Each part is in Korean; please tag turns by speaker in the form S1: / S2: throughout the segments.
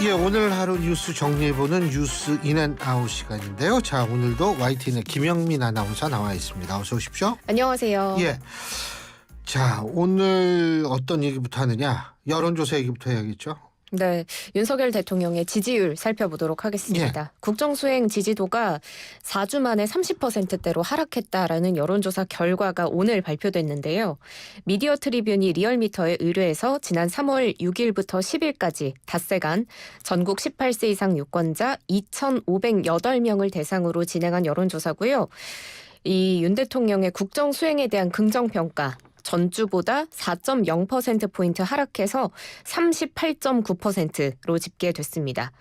S1: 예, 오늘 하루 뉴스 정리해보는 뉴스 인앤아웃 시간인데요. 자, 오늘도 YTN의 김영민 아나운서 나와 있습니다. 어서 오십시오.
S2: 안녕하세요.
S1: 예. 자, 오늘 어떤 얘기부터 하느냐? 여론조사 얘기부터 해야겠죠?
S2: 네, 윤석열 대통령의 지지율 살펴보도록 하겠습니다. 국정수행 지지도가 4주 만에 30%대로 하락했다라는 여론조사 결과가 오늘 발표됐는데요. 미디어 트리뷴이 리얼미터에 의뢰해서 지난 3월 6일부터 10일까지 닷새간 전국 18세 이상 유권자 2,508명을 대상으로 진행한 여론조사고요. 이 윤 대통령의 국정수행에 대한 긍정평가 전주보다 4.0%포인트 하락해서 38.9%로 집계됐습니다.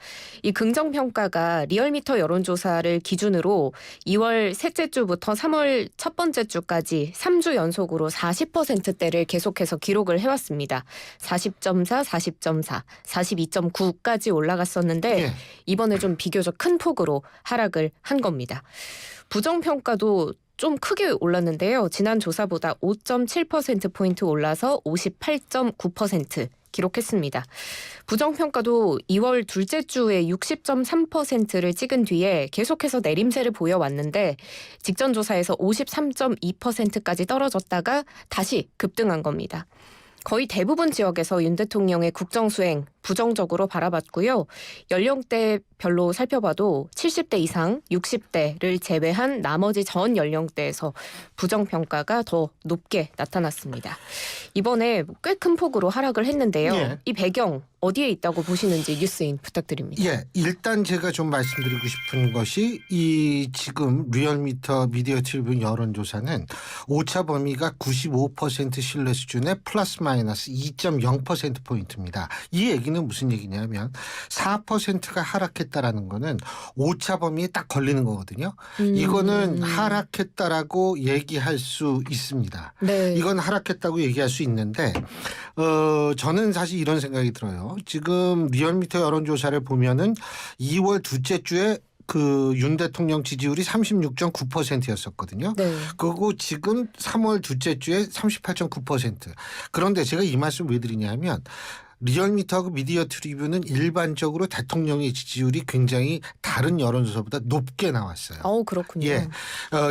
S2: 이 긍정평가가 리얼미터 여론조사를 기준으로 2월 셋째 주부터 3월 첫 번째 주까지 3주 연속으로 40%대를 계속해서 기록을 해왔습니다. 40.4, 40.4, 42.9까지 올라갔었는데
S1: 예.
S2: 이번에 좀 비교적 큰 폭으로 하락을 한 겁니다. 부정평가도 좀 크게 올랐는데요. 지난 조사보다 5.7%포인트 올라서 58.9% 기록했습니다. 부정평가도 2월 둘째 주에 60.3%를 찍은 뒤에 계속해서 내림세를 보여왔는데 직전 조사에서 53.2%까지 떨어졌다가 다시 급등한 겁니다. 거의 대부분 지역에서 윤 대통령의 국정수행 부정적으로 바라봤고요. 연령대별로 살펴봐도 70대 이상, 60대를 제외한 나머지 전 연령대에서 부정평가가 더 높게 나타났습니다. 이번에 꽤 큰 폭으로 하락을 했는데요.
S1: 예.
S2: 이 배경 어디에 있다고 보시는지 뉴스인 부탁드립니다.
S1: 예, 일단 제가 좀 말씀드리고 싶은 것이 이 지금 리얼미터 미디어 트리뷴 여론조사는 오차 범위가 95% 신뢰 수준의 플러스 마이너스 2.0%포인트입니다. 이 얘기는 무슨 얘기냐면 4%가 하락했다라는 거는 오차 범위에 딱 걸리는 거거든요. 이거는 하락했다라고 얘기할 수 있습니다.
S2: 네.
S1: 이건 하락했다고 얘기할 수 있는데 저는 사실 이런 생각이 들어요. 지금 리얼미터 여론조사를 보면은 2월 둘째 주에 그 윤 대통령 지지율이 36.9%였었거든요.
S2: 네.
S1: 그리고 지금 3월 둘째 주에 38.9%. 그런데 제가 이 말씀 왜 드리냐면 리얼미터하고 미디어 트리뷴은 일반적으로 대통령의 지지율이 굉장히 다른 여론조사보다 높게 나왔어요.
S2: 그렇군요.
S1: 예.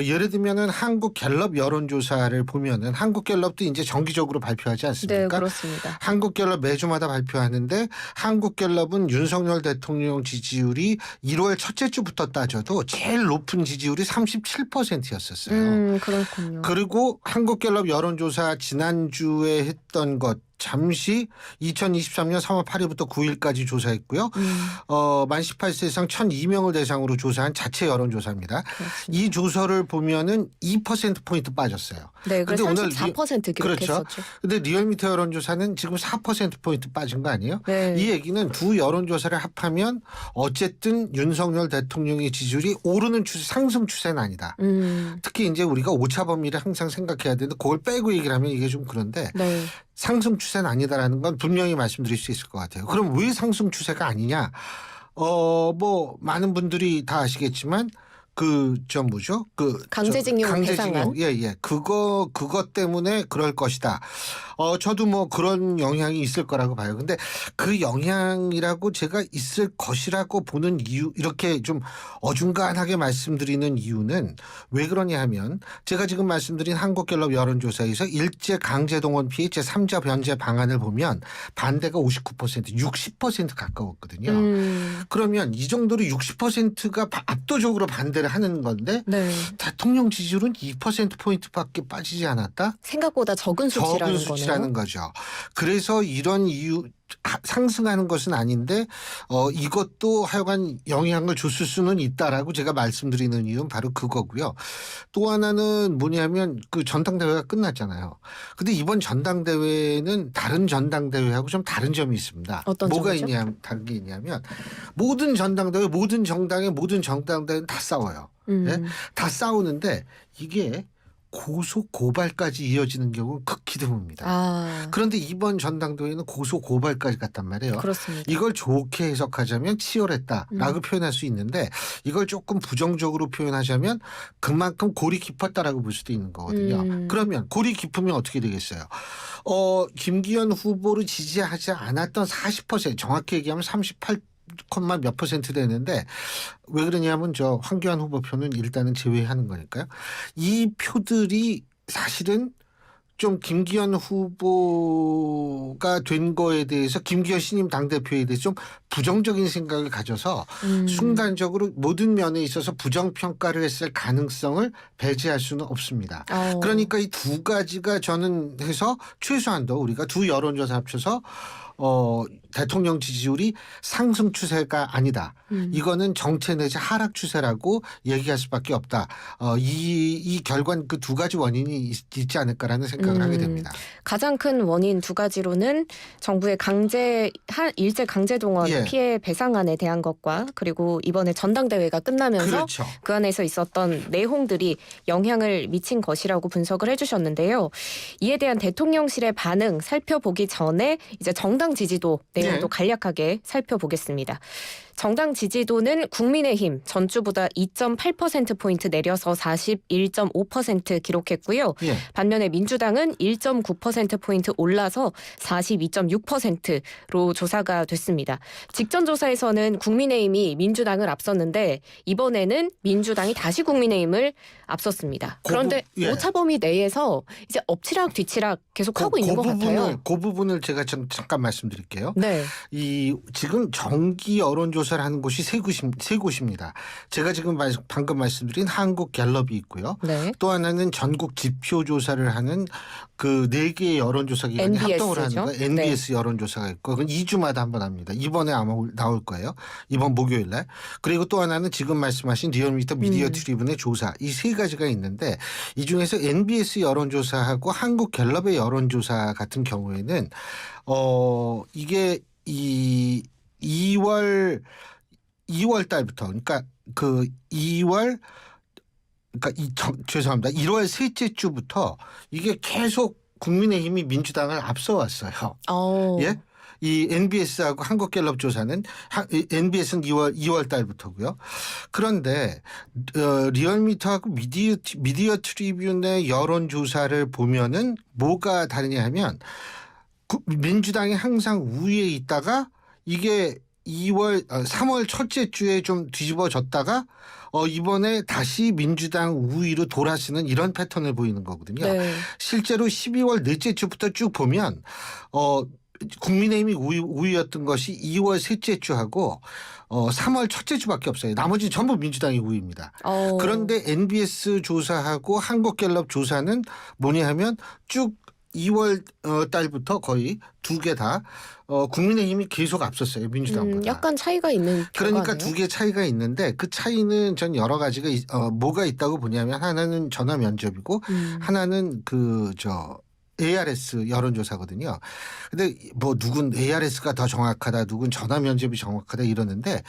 S1: 예를 들면은 한국갤럽 여론조사를 보면은 한국갤럽도 이제 정기적으로 발표하지 않습니까?
S2: 네, 그렇습니다.
S1: 한국갤럽 매주마다 발표하는데 한국갤럽은 윤석열 대통령 지지율이 1월 첫째 주부터 따져도 제일 높은 지지율이 37%였었어요.
S2: 그렇군요.
S1: 그리고 한국갤럽 여론조사 지난주에 했던 것 잠시 2023년 3월 8일부터 9일까지 조사했고요. 만 18세 이상 1,002명을 대상으로 조사한 자체 여론조사입니다.
S2: 그렇습니다.
S1: 이 조사를 보면은 2%포인트 빠졌어요.
S2: 네, 그래서
S1: 근데 오늘
S2: 34% 기록했었죠.
S1: 그렇죠. 근데 리얼미터 여론조사는 지금 4%포인트 빠진 거 아니에요?
S2: 네.
S1: 이 얘기는 두 여론조사를 합하면 어쨌든 윤석열 대통령의 지지율이 오르는 추세, 상승 추세는 아니다. 특히 이제 우리가 오차 범위를 항상 생각해야 되는데 그걸 빼고 얘기를 하면 이게 좀 그런데
S2: 네.
S1: 상승 추세는 아니다라는 건 분명히 말씀드릴 수 있을 것 같아요. 그럼 왜 상승 추세가 아니냐? 뭐 많은 분들이 다 아시겠지만 뭐죠?
S2: 강제징용 배상안.
S1: 예. 그것 때문에 그럴 것이다. 저도 뭐 그런 영향이 있을 거라고 봐요. 근데 그 영향이라고 제가 있을 것이라고 보는 이유, 이렇게 좀 어중간하게 말씀드리는 이유는 왜 그러냐 하면 제가 지금 말씀드린 한국갤럽 여론조사에서 일제 강제동원 피해 제3자 변제 방안을 보면 반대가 59%, 60% 가까웠거든요. 그러면 이 정도로 60%가 압도적으로 반대를 하는 건데
S2: 네.
S1: 대통령 지지율은 2%포인트밖에 빠지지 않았다?
S2: 생각보다 적은 수치라는 거네요.
S1: 거죠. 그래서 이런 이유 상승하는 것은 아닌데 이것도 하여간 영향을 줬을 수는 있다라고 제가 말씀드리는 이유는 바로 그거고요. 또 하나는 뭐냐면 그 전당대회가 끝났잖아요. 근데 이번 전당대회는 다른 전당대회하고 좀 다른 점이 있습니다.
S2: 어떤
S1: 뭐가
S2: 점이죠?
S1: 다른 게 있냐면 모든 전당대회, 모든 정당의 모든 정당대회는 다 싸워요. 예? 다 싸우는데 이게 고소 고발까지 이어지는 경우는 극히 드뭅니다. 그런데 이번 전당대회는 고소 고발까지 갔단 말이에요.
S2: 그렇습니다.
S1: 이걸 좋게 해석하자면 치열했다라고 표현할 수 있는데 이걸 조금 부정적으로 표현하자면 그만큼 골이 깊었다라고 볼 수도 있는 거거든요. 그러면 골이 깊으면 어떻게 되겠어요? 김기현 후보를 지지하지 않았던 40%, 정확히 얘기하면 38 콤마 몇 퍼센트 되는데 왜 그러냐면 저 황교안 후보 표는 일단은 제외하는 거니까요. 이 표들이 사실은 좀 김기현 후보가 된 거에 대해서 김기현 신임 당대표에 대해서 좀 부정적인 생각을 가져서 순간적으로 모든 면에 있어서 부정평가를 했을 가능성을 배제할 수는 없습니다. 그러니까 이 두 가지가 저는 해서 최소한도 우리가 두 여론조사 합쳐서 대통령 지지율이 상승 추세가 아니다. 이거는 정체 내지 하락 추세라고 얘기할 수밖에 없다. 이 결과는 그 두 가지 원인이 있지 않을까라는 생각을 하게 됩니다.
S2: 가장 큰 원인 두 가지로는 정부의 일제 강제동원
S1: 예.
S2: 피해 배상안에 대한 것과 그리고 이번에 전당대회가 끝나면서
S1: 그렇죠.
S2: 그 안에서 있었던 내용들이 영향을 미친 것이라고 분석을 해주셨는데요. 이에 대한 대통령실의 반응 살펴보기 전에 이제 정당 지지도 내용도
S1: 네.
S2: 간략하게 살펴보겠습니다. 정당 지지도는 국민의힘 전주보다 2.8%포인트 내려서 41.5% 기록했고요.
S1: 예.
S2: 반면에 민주당은 1.9%포인트 올라서 42.6%로 조사가 됐습니다. 직전 조사에서는 국민의힘이 민주당을 앞섰는데 이번에는 민주당이 다시 국민의힘을 앞섰습니다. 그런데
S1: 예.
S2: 오차범위 내에서 이제 엎치락 뒤치락 계속 하고 있는 것 같아요.
S1: 그 부분을 제가 잠깐 말씀드릴게요.
S2: 네.
S1: 이 지금 정기 여론조사를 하는 곳이 세 곳입니다. 제가 지금 방금 말씀드린 한국 갤럽이 있고요.
S2: 네.
S1: 또 하나는 전국 지표 조사를 하는 그 4개의 여론조사 기관이 합동을 하는 거 NBS 여론조사가 있고 그건 2주마다 한 번 합니다. 이번에 아마 나올 거예요. 이번 목요일 날. 그리고 또 하나는 지금 말씀하신 리얼미터 미디어 트리뷴의 조사. 이 세 가지가 있는데 이 중에서 NBS 여론조사하고 한국 갤럽의 여론조사 같은 경우에는 이게 이 2월 달부터 그러니까 그 2월 죄송합니다. 1월 셋째 주부터 이게 계속 국민의힘이 민주당을 앞서왔어요. 예? 이 NBS하고 한국갤럽 조사는 NBS는 2월 달부터고요. 그런데 리얼미터하고 미디어 트리뷴의 여론조사를 보면은 뭐가 다르냐 하면 민주당이 항상 우위에 있다가 이게 3월 첫째 주에 좀 뒤집어졌다가 이번에 다시 민주당 우위로 돌아서는 이런 패턴을 보이는 거거든요.
S2: 네.
S1: 실제로 12월 넷째 주부터 쭉 보면 국민의힘이 우위였던 것이 2월 셋째 주하고 3월 첫째 주밖에 없어요. 나머지는 전부 민주당이 우위입니다. 그런데 NBS 조사하고 한국갤럽 조사는 뭐냐 하면 쭉 2월 달부터 거의 두 개 다 국민의힘이 계속 앞섰어요. 민주당보다.
S2: 약간 차이가 있는
S1: 그러니까
S2: 결과네요.
S1: 두 개 차이가 있는데 그 차이는 전 여러 가지가 뭐가 있다고 보냐면 하나는 전화 면접이고 하나는 ARS 여론조사거든요. 근데 뭐 누군 ARS가 더 정확하다, 누군 전화 면접이 정확하다 이러는데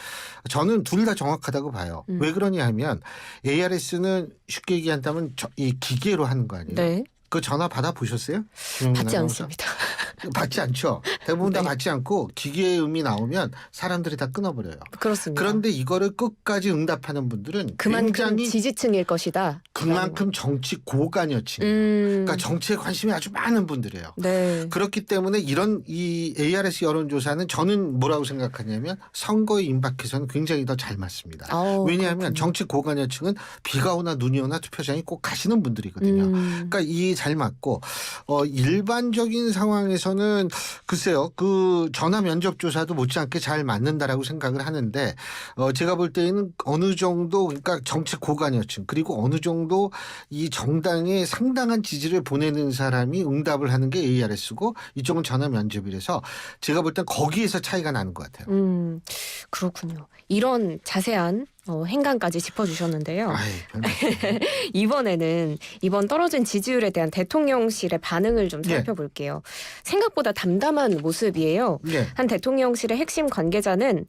S1: 저는 둘 다 정확하다고 봐요. 왜 그러냐 하면 ARS는 쉽게 얘기한다면 이 기계로 하는 거 아니에요?
S2: 네.
S1: 그 전화 받아 보셨어요?
S2: 받지 않습니다.
S1: 받지 않죠. 대부분 다
S2: 네.
S1: 받지 않고 기계의 음이 나오면 사람들이 다 끊어버려요.
S2: 그렇습니다.
S1: 그런데 이거를 끝까지 응답하는 분들은
S2: 그만큼
S1: 굉장히
S2: 지지층일 것이다.
S1: 그만큼 정치 고관여층이에요. 그러니까 정치에 관심이 아주 많은 분들이에요.
S2: 네.
S1: 그렇기 때문에 이 ARS 여론조사는 저는 뭐라고 생각하냐면 선거에 임박해서는 굉장히 더 잘 맞습니다. 왜냐하면 정치 고관여층은 비가 오나 눈이 오나 투표장에 꼭 가시는 분들이거든요. 그러니까 이 잘 맞고 일반적인 상황에서는 글쎄요 그 전화 면접 조사도 못지않게 잘 맞는다라고 생각을 하는데 제가 볼 때는 어느 정도 그러니까 정치 고관여층 그리고 어느 정도 이 정당에 상당한 지지를 보내는 사람이 응답을 하는 게 ARS고 이쪽은 전화 면접이라서 제가 볼 땐 거기에서 차이가 나는 것 같아요.
S2: 그렇군요. 이런 자세한 행간까지 짚어주셨는데요. 이번에는 이번 떨어진 지지율에 대한 대통령실의 반응을 좀 살펴볼게요. 생각보다 담담한 모습이에요. 한 대통령실의 핵심 관계자는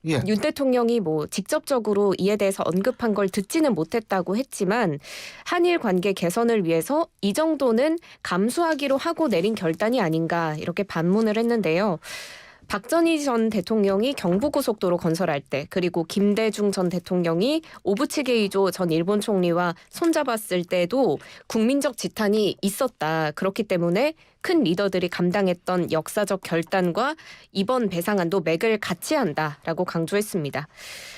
S2: 윤 대통령이 직접적으로 이에 대해서 언급한 걸 듣지는 못했다고 했지만 한일 관계 개선을 위해서 이 정도는 감수하기로 하고 내린 결단이 아닌가 이렇게 반문을 했는데요. 박정희 전 대통령이 경부고속도로 건설할 때, 그리고 김대중 전 대통령이 오부치게이조 전 일본 총리와 손잡았을 때도 국민적 지탄이 있었다. 그렇기 때문에 큰 리더들이 감당했던 역사적 결단과 이번 배상안도 맥을 같이 한다라고 강조했습니다.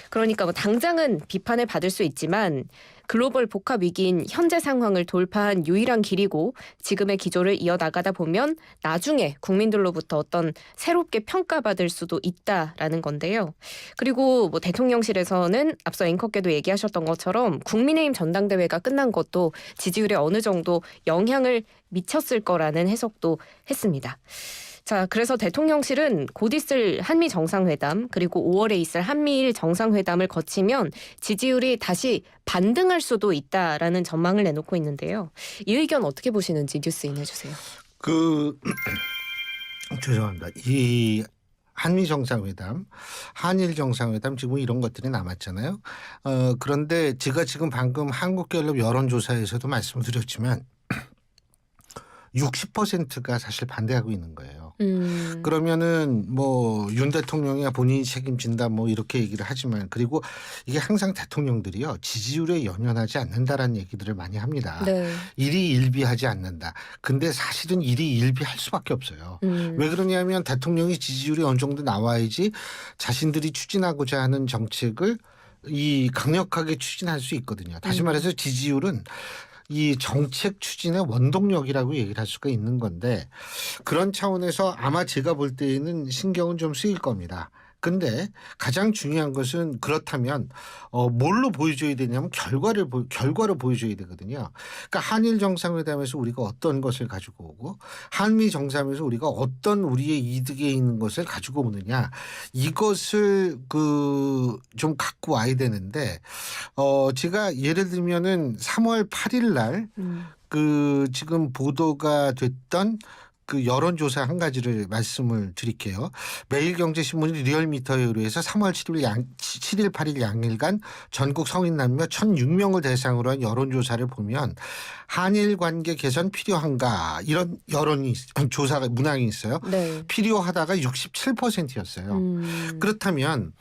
S2: 그러니까 뭐 당장은 비판을 받을 수 있지만 글로벌 복합 위기인 현재 상황을 돌파한 유일한 길이고, 지금의 기조를 이어나가다 보면 나중에 국민들로부터 어떤 새롭게 평가받을 수도 있다라는 건데요. 그리고 뭐 대통령실에서는 앞서 앵커께도 얘기하셨던 것처럼 국민의힘 전당대회가 끝난 것도 지지율에 어느 정도 영향을 미쳤을 거라는 해석도 했습니다. 자, 그래서 대통령실은 곧 있을 한미 정상회담, 그리고 5월에 있을 한미일 정상회담을 거치면 지지율이 다시 반등할 수도 있다라는 전망을 내놓고 있는데요. 이 의견 어떻게 보시는지 뉴스인 해주세요.
S1: 죄송합니다. 이 한미 정상회담, 한일 정상회담 지금 이런 것들이 남았잖아요. 그런데 제가 지금 방금 한국갤럽 여론조사에서도 말씀드렸지만 60%가 사실 반대하고 있는 거예요. 그러면은 뭐 윤 대통령이 본인이 책임진다 뭐 이렇게 얘기를 하지만, 그리고 이게 항상 대통령들이요 지지율에 연연하지 않는다라는 얘기들을 많이 합니다.
S2: 네.
S1: 일희일비하지 않는다. 근데 사실은 일희일비할 수밖에 없어요. 왜 그러냐면 대통령이 지지율이 어느 정도 나와야지 자신들이 추진하고자 하는 정책을 강력하게 추진할 수 있거든요. 다시 말해서 지지율은 이 정책 추진의 원동력이라고 얘기를 할 수가 있는 건데, 그런 차원에서 아마 제가 볼 때에는 신경은 좀 쓰일 겁니다. 근데 가장 중요한 것은, 그렇다면 뭘로 보여줘야 되냐면 결과를 보여줘야 되거든요. 그러니까 한일 정상회담에서 우리가 어떤 것을 가지고 오고, 한미 정상회담에서 우리가 어떤 우리의 이득에 있는 것을 가지고 오느냐, 이것을 좀 갖고 와야 되는데, 제가 예를 들면은 3월 8일 날 지금 보도가 됐던 그 여론조사 한 가지를 말씀을 드릴게요. 매일경제신문이 리얼미터에 의뢰해서 3월 7일 8일 양일간 전국 성인 남녀 1,006명을 대상으로 한 여론조사를 보면 한일 관계 개선 필요한가, 이런 조사가 문항이 있어요.
S2: 네.
S1: 필요하다가 67%였어요. 그렇다면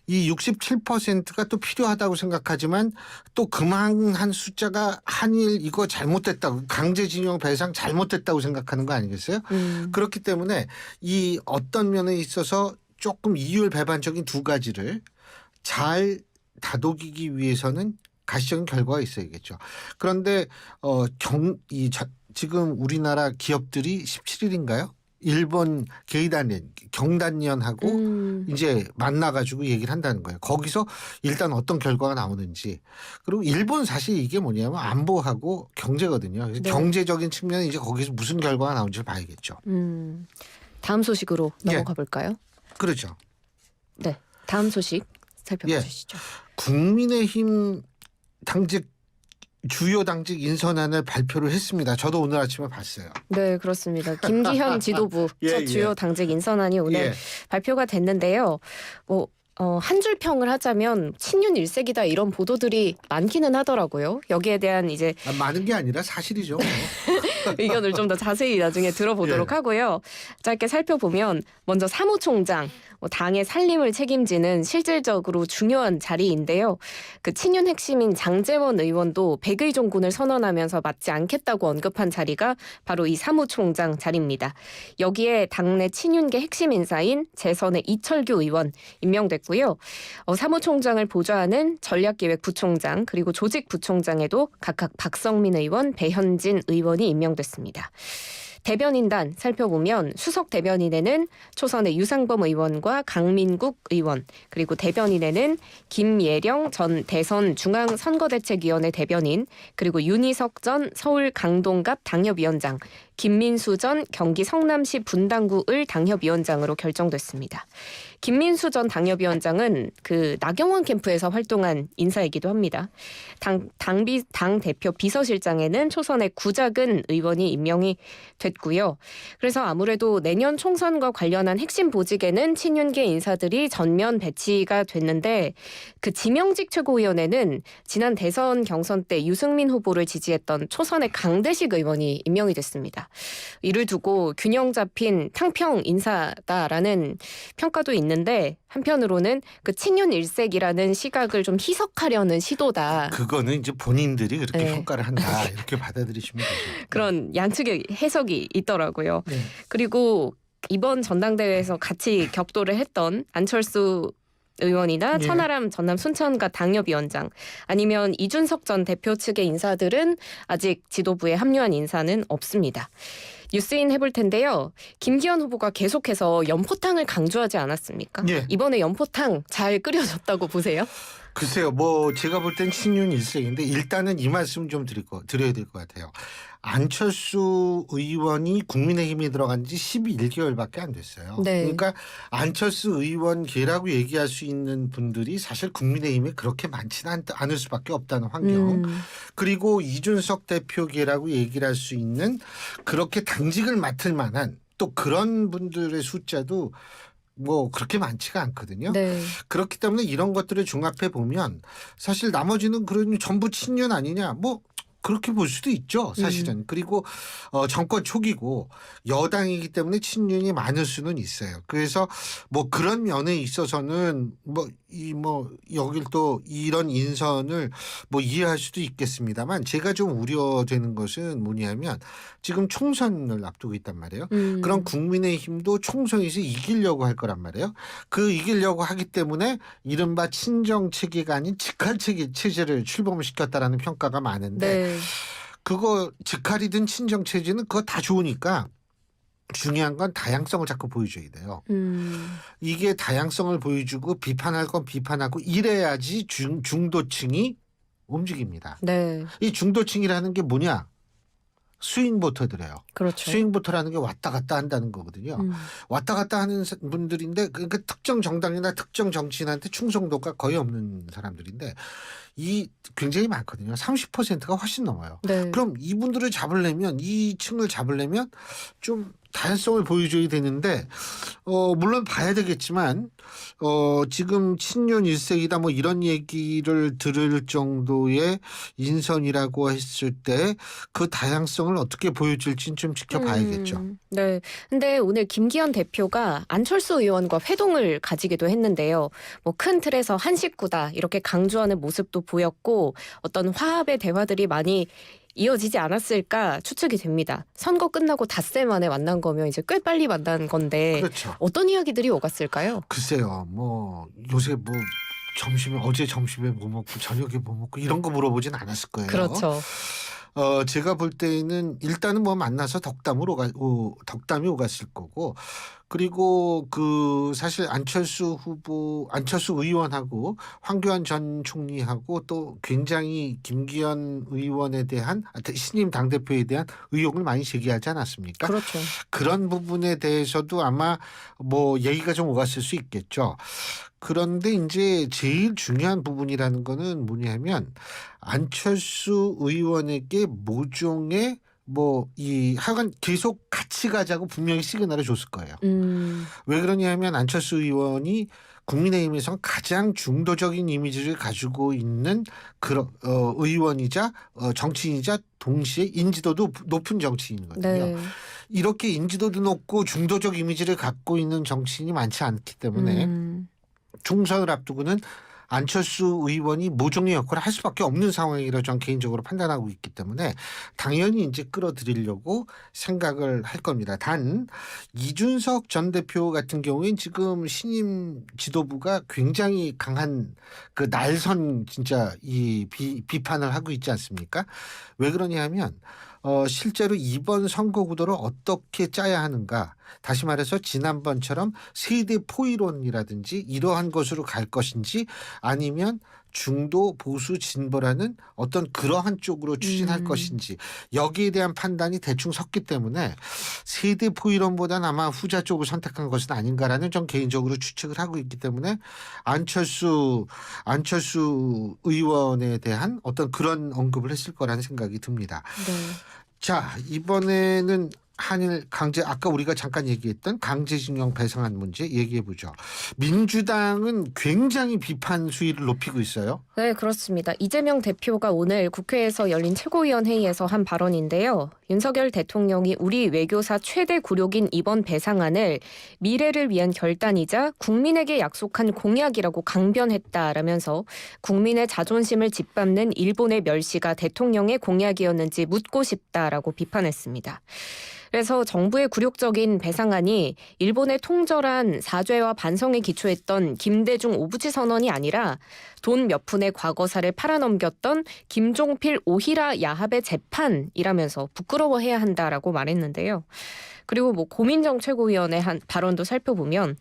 S1: 이 67%가 또 필요하다고 생각하지만 또 그만한 숫자가 한일 이거 잘못됐다고, 강제징용 배상 잘못됐다고 생각하는 거 아니겠어요? 그렇기 때문에 이 어떤 면에 있어서 조금 이율 배반적인 두 가지를 잘 다독이기 위해서는 가시적인 결과가 있어야겠죠. 그런데 지금 우리나라 기업들이 17일인가요? 일본 경단련하고 이제 만나가지고 얘기를 한다는 거예요. 거기서 일단 어떤 결과가 나오는지. 그리고 일본 사실 이게 뭐냐면 안보하고 경제거든요. 그래서
S2: 네.
S1: 경제적인 측면은 이제 거기서 무슨 결과가 나오는지를 봐야겠죠.
S2: 다음 소식으로 넘어가 볼까요?
S1: 그렇죠.
S2: 네. 다음 소식 살펴보시죠.
S1: 국민의힘 주요 당직 인선안을 발표를 했습니다. 저도 오늘 아침에 봤어요.
S2: 네, 그렇습니다. 김기현 지도부 첫 주요 당직 인선안이 오늘 발표가 됐는데요. 한 줄 평을 하자면 친윤 일색이다, 이런 보도들이 많기는 하더라고요. 여기에 대한 이제
S1: 많은 게 아니라 사실이죠.
S2: 의견을 좀 더 자세히 나중에 들어보도록 하고요. 짧게 살펴보면 먼저 사무총장, 당의 살림을 책임지는 실질적으로 중요한 자리인데요. 그 친윤 핵심인 장제원 의원도 백의종군을 선언하면서 맞지 않겠다고 언급한 자리가 바로 이 사무총장 자리입니다. 여기에 당내 친윤계 핵심 인사인 재선의 이철규 의원 임명됐고요. 사무총장을 보좌하는 전략기획부총장, 그리고 조직부총장에도 각각 박성민 의원, 배현진 의원이 임명됐습니다. 대변인단 살펴보면 수석 대변인에는 초선의 유상범 의원과 강민국 의원, 그리고 대변인에는 김예령 전 대선 중앙선거대책위원회 대변인, 그리고 윤희석 전 서울 강동갑 당협위원장, 김민수 전 경기 성남시 분당구을 당협위원장으로 결정됐습니다. 김민수 전 당협위원장은 그 나경원 캠프에서 활동한 인사이기도 합니다. 당 대표 비서실장에는 초선의 구작은 의원이 임명이 됐고요. 그래서 아무래도 내년 총선과 관련한 핵심 보직에는 친윤계 인사들이 전면 배치가 됐는데 그 지명직 최고위원회는 지난 대선 경선 때 유승민 후보를 지지했던 초선의 강대식 의원이 임명이 됐습니다. 이를 두고 균형 잡힌 탕평 인사다라는 평가도 있는데 한편으로는 그 친윤 일색이라는 시각을 좀 희석하려는 시도다.
S1: 그거는 이제 본인들이 그렇게
S2: 네.
S1: 평가를 한다 이렇게 받아들이시면 되죠.
S2: 그런 양측의 해석이 있더라고요.
S1: 네.
S2: 그리고 이번 전당대회에서 같이 격돌을 했던 안철수 의원이나
S1: 예.
S2: 천하람 전남 순천가 당협위원장 아니면 이준석 전 대표 측의 인사들은 아직 지도부에 합류한 인사는 없습니다. 뉴스인 해볼 텐데요. 김기현 후보가 계속해서 연포탕을 강조하지 않았습니까?
S1: 예.
S2: 이번에 연포탕 잘 끓여졌다고 보세요?
S1: 글쎄요, 뭐 제가 볼 땐 친윤 일색인데 일단은 이 말씀 좀 드려야 될 것 같아요. 안철수 의원이 국민의힘에 들어간 지 11개월밖에 안 됐어요.
S2: 네.
S1: 그러니까 안철수 의원계라고 얘기할 수 있는 분들이 사실 국민의힘에 그렇게 많지는 않을 수밖에 없다는 환경. 그리고 이준석 대표계라고 얘기를 할 수 있는 그렇게 당직을 맡을 만한 또 그런 분들의 숫자도 뭐 그렇게 많지가 않거든요.
S2: 네.
S1: 그렇기 때문에 이런 것들을 종합해 보면 사실 나머지는 그런 전부 친윤 아니냐 뭐 그렇게 볼 수도 있죠 사실은. 그리고 정권 초기고 여당이기 때문에 친윤이 많을 수는 있어요. 그래서 뭐 그런 면에 있어서는 여길 또 이런 인선을 뭐 이해할 수도 있겠습니다만 제가 좀 우려되는 것은 뭐냐면 지금 총선을 앞두고 있단 말이에요. 그럼 국민의힘도 총선에서 이기려고 할 거란 말이에요. 그 이기려고 하기 때문에 이른바 친정 체계가 아닌 직할 체제를 출범을 시켰다라는 평가가 많은데
S2: 네.
S1: 그거 직할이든 친정 체제는 그거 다 좋으니까 중요한 건 다양성을 자꾸 보여줘야 돼요. 이게 다양성을 보여주고 비판할 건 비판하고 이래야지 중도층이 움직입니다.
S2: 네.
S1: 이 중도층이라는 게 뭐냐? 스윙보터들이에요.
S2: 그렇죠.
S1: 스윙보터라는 게 왔다 갔다 한다는 거거든요. 왔다 갔다 하는 분들인데 그러니까 특정 정당이나 특정 정치인한테 충성도가 거의 없는 사람들인데 이 굉장히 많거든요. 30%가 훨씬 넘어요.
S2: 네.
S1: 그럼 이분들을 잡으려면 이 층을 잡으려면 좀 다양성을 보여줘야 되는데 물론 봐야 되겠지만 지금 친윤 일색이다 뭐 이런 얘기를 들을 정도의 인선이라고 했을 때 그 다양성을 어떻게 보여줄지는 좀 지켜봐야겠죠.
S2: 네. 근데 오늘 김기현 대표가 안철수 의원과 회동을 가지기도 했는데요. 뭐 큰 틀에서 한 식구다 이렇게 강조하는 모습도 보였고 어떤 화합의 대화들이 많이 이어지지 않았을까 추측이 됩니다. 선거 끝나고 닷새 만에 만난 거면 이제 꽤 빨리 만난 건데
S1: 그렇죠.
S2: 어떤 이야기들이 오갔을까요?
S1: 글쎄요. 뭐 요새 뭐 어제 점심에 뭐 먹고 저녁에 뭐 먹고 이런 거 물어보진 않았을 거예요.
S2: 그렇죠.
S1: 제가 볼 때는 일단은 뭐 만나서 덕담이 오갔을 거고 그리고 그 사실 안철수 의원하고 황교안 전 총리하고 또 굉장히 김기현 의원에 대한 신임 당대표에 대한 의혹을 많이 제기하지 않았습니까?
S2: 그렇죠.
S1: 그런 부분에 대해서도 아마 뭐 얘기가 좀 오갔을 수 있겠죠. 그런데 이제 제일 중요한 부분이라는 거는 뭐냐면 안철수 의원에게 모종의 하여간 계속 같이 가자고 분명히 시그널을 줬을 거예요. 왜 그러냐면 안철수 의원이 국민의힘에서 가장 중도적인 이미지를 가지고 있는 의원이자 정치인이자 동시에 인지도도 높은 정치인이거든요.
S2: 네.
S1: 이렇게 인지도도 높고 중도적 이미지를 갖고 있는 정치인이 많지 않기 때문에 총선을 앞두고는 안철수 의원이 모종의 역할을 할 수밖에 없는 상황이라고 저는 개인적으로 판단하고 있기 때문에 당연히 이제 끌어들이려고 생각을 할 겁니다. 단 이준석 전 대표 같은 경우엔 지금 신임 지도부가 굉장히 강한 그 날선 진짜 이 비판을 하고 있지 않습니까? 왜 그러냐 하면 실제로 이번 선거 구도를 어떻게 짜야 하는가. 다시 말해서 지난번처럼 세대 포이론이라든지 이러한 것으로 갈 것인지 아니면 중도 보수 진보라는 어떤 그러한 쪽으로 추진할 것인지 여기에 대한 판단이 대충 섰기 때문에 세대 포이론보다는 아마 후자 쪽을 선택한 것은 아닌가라는 전 개인적으로 추측을 하고 있기 때문에 안철수 의원에 대한 어떤 그런 언급을 했을 거라는 생각이 듭니다.
S2: 네.
S1: 자, 이번에는 한일 강제 아까 우리가 잠깐 얘기했던 강제징용 배상안 문제 얘기해 보죠. 민주당은 굉장히 비판 수위를 높이고 있어요.
S2: 네, 그렇습니다. 이재명 대표가 오늘 국회에서 열린 최고위원 회의에서 한 발언인데요. 윤석열 대통령이 우리 외교사 최대 굴욕인 이번 배상안을 미래를 위한 결단이자 국민에게 약속한 공약이라고 강변했다라면서 국민의 자존심을 짓밟는 일본의 멸시가 대통령의 공약이었는지 묻고 싶다라고 비판했습니다. 그래서 정부의 굴욕적인 배상안이 일본의 통절한 사죄와 반성에 기초했던 김대중 오부지 선언이 아니라 돈 몇 푼의 과거사를 팔아넘겼던 김종필 오히라 야합의 재판이라면서 부끄러워해야 한다라고 말했는데요. 그리고 고민정 최고위원의 한 발언도 살펴보면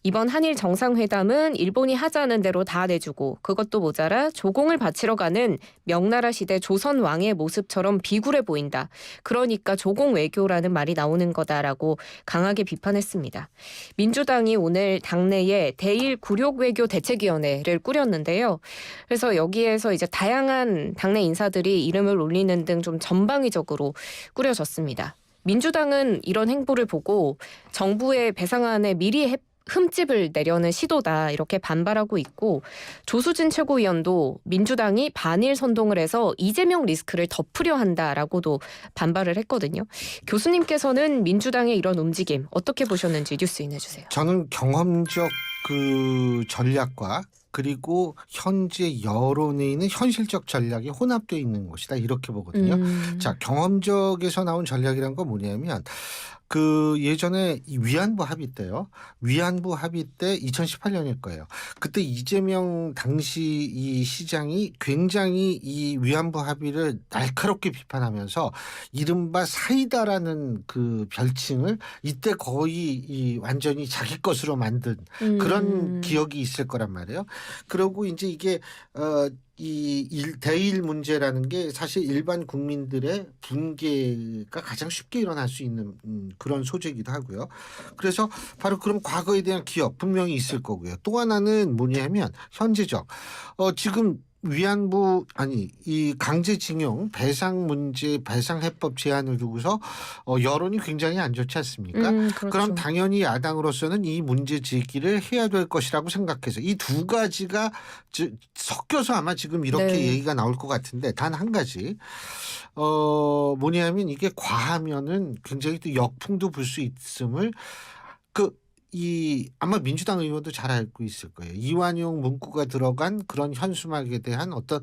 S2: 이번 한일 정상회담은 일본이 하자는 대로 다 내주고 그것도 모자라 조공을 바치러 가는 명나라 시대 조선 왕의 모습처럼 비굴해 보인다. 그러니까 조공 외교라는 말이 나오는 거다라고 강하게 비판했습니다. 민주당이 오늘 당내에 대일 굴욕 외교 대책위원회를 꾸렸는데요. 그래서 여기에서 이제 다양한 당내 인사들이 이름을 올리는 등 좀 전방위적으로 꾸려졌습니다. 민주당은 이런 행보를 보고 정부의 배상안에 미리 흠집을 내려는 시도다 이렇게 반발하고 있고 조수진 최고위원도 민주당이 반일 선동을 해서 이재명 리스크를 덮으려 한다라고도 반발을 했거든요. 교수님께서는 민주당의 이런 움직임 어떻게 보셨는지 뉴스인 해주세요.
S1: 저는 경험적 그 전략과 그리고 현재 여론에 있는 현실적 전략이 혼합되어 있는 것이다 이렇게 보거든요. 자, 경험적에서 나온 전략이란 건 뭐냐면 그 예전에 이 위안부 합의 때요. 위안부 합의 때 2018년일 거예요. 그때 이재명 당시 이 시장이 굉장히 이 위안부 합의를 날카롭게 비판하면서 이른바 사이다라는 그 별칭을 이때 거의 이 완전히 자기 것으로 만든 그런 기억이 있을 거란 말이에요. 그리고 이제 이게 대일 문제라는 게 사실 일반 국민들의 분개가 가장 쉽게 일어날 수 있는 그런 소재이기도 하고요. 그래서 바로 그럼 과거에 대한 기억 분명히 있을 거고요. 또 하나는 뭐냐면 현재적 지금 위안부 이 강제징용 배상 문제 배상 해법 제안을 두고서 여론이 굉장히 안 좋지 않습니까?
S2: 그렇죠.
S1: 그럼 당연히 야당으로서는 이 문제 제기를 해야 될 것이라고 생각해서 이 두 가지가 섞여서 아마 지금 이렇게
S2: 네.
S1: 얘기가 나올 것 같은데 단 한 가지 뭐냐면 이게 과하면은 굉장히 또 역풍도 불 수 있음을 아마 민주당 의원도 잘 알고 있을 거예요. 이완용 문구가 들어간 그런 현수막에 대한 어떤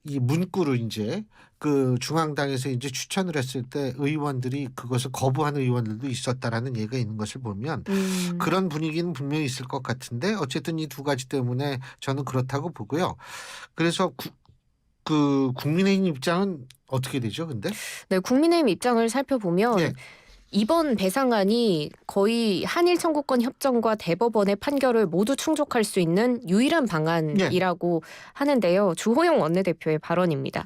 S1: 이 문구를 이제 그 중앙당에서 이제 추천을 했을 때 의원들이 그것을 거부하는 의원들도 있었다라는 얘기가 있는 것을 보면 그런 분위기는 분명히 있을 것 같은데 어쨌든 이 두 가지 때문에 저는 그렇다고 보고요. 그래서 국민의힘 입장은 어떻게 되죠, 근데?
S2: 네, 국민의힘 입장을 살펴보면
S1: 예.
S2: 이번 배상안이 거의 한일 청구권 협정과 대법원의 판결을 모두 충족할 수 있는 유일한 방안이라고 하는데요. 주호영 원내대표의 발언입니다.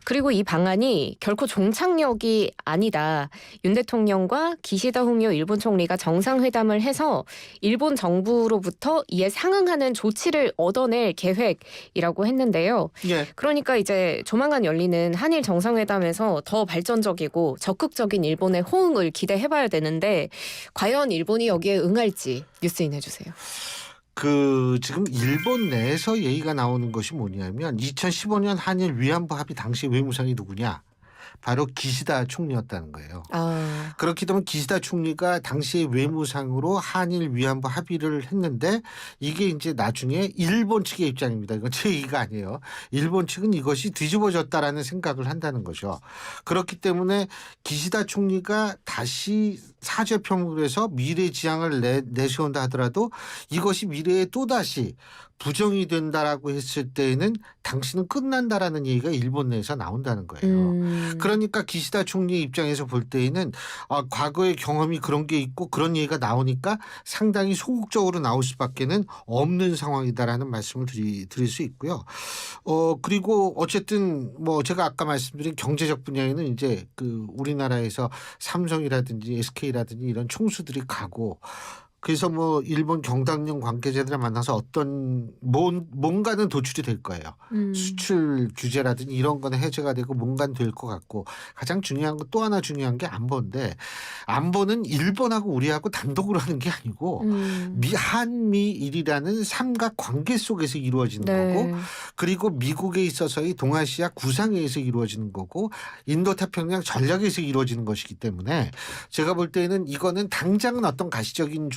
S2: 그리고 이 방안이 결코 종착역이 아니다. 윤 대통령과 기시다 후미오 일본 총리가 정상회담을 해서 일본 정부로부터 이에 상응하는 조치를 얻어낼 계획이라고 했는데요.
S1: 예.
S2: 그러니까 이제 조만간 열리는 한일 정상회담에서 더 발전적이고 적극적인 일본의 호응을 기대해봐야 되는데 과연 일본이 여기에 응할지 뉴스인 해주세요.
S1: 지금 일본 내에서 얘기가 나오는 것이 뭐냐면 2015년 한일 위안부 합의 당시 외무상이 누구냐? 바로 기시다 총리였다는 거예요. 그렇기 때문에 기시다 총리가 당시에 외무상으로 한일 위안부 합의를 했는데 이게 이제 나중에 일본 측의 입장입니다. 이건 제 얘기가 아니에요. 일본 측은 이것이 뒤집어졌다라는 생각을 한다는 거죠. 그렇기 때문에 기시다 총리가 다시 사죄 표명을 해서 미래 지향을 내세운다 하더라도 이것이 미래에 또다시 부정이 된다라고 했을 때에는 당신은 끝난다라는 얘기가 일본 내에서 나온다는 거예요. 그러니까 기시다 총리 입장에서 볼 때에는 과거의 경험이 그런 게 있고 그런 얘기가 나오니까 상당히 소극적으로 나올 수밖에는 없는 상황이다라는 말씀을 드릴 수 있고요. 그리고 어쨌든 뭐 제가 아까 말씀드린 경제적 분야에는 이제 그 우리나라에서 삼성이라든지 SK라든지 이런 총수들이 가고 그래서 뭐 일본 경당령 관계자들을 만나서 어떤 뭔가는 도출이 될 거예요. 수출 규제라든지 이런 거는 해제가 되고 뭔가는 될 것 같고 가장 중요한 거 또 하나 중요한 게 안보인데 안보는 일본하고 우리하고 단독으로 하는 게 아니고 한미일이라는 삼각 관계 속에서 이루어지는
S2: 네.
S1: 거고 그리고 미국에 있어서의 동아시아 구상에서 이루어지는 거고 인도태평양 전략에서 이루어지는 것이기 때문에 제가 볼 때는 이거는 당장은 어떤 가시적인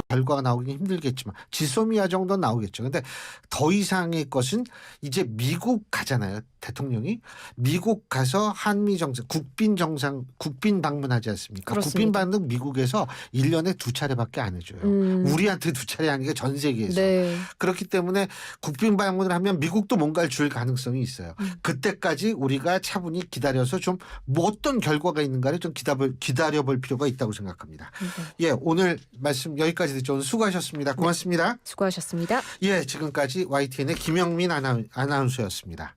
S1: 결과가 나오기는 힘들겠지만 지소미아 정도는 나오겠죠. 근데 더 이상의 것은 이제 미국 가잖아요. 대통령이 미국 가서 한미 정상 국빈 방문하지 않습니까?
S2: 그렇습니다.
S1: 국빈 방문 미국에서 1년에 2차례밖에 안 해줘요. 우리한테 2차례 아니게 전 세계에서.
S2: 네.
S1: 그렇기 때문에 국빈 방문을 하면 미국도 뭔가를 줄 가능성이 있어요. 그때까지 우리가 차분히 기다려서 좀 뭐 어떤 결과가 있는가를 좀 기다려볼 필요가 있다고 생각합니다. 예, 오늘 말씀 여기까지 듣죠. 오늘 수고하셨습니다. 고맙습니다.
S2: 수고하셨습니다.
S1: 예, 지금까지 YTN의 김영민 아나운서였습니다.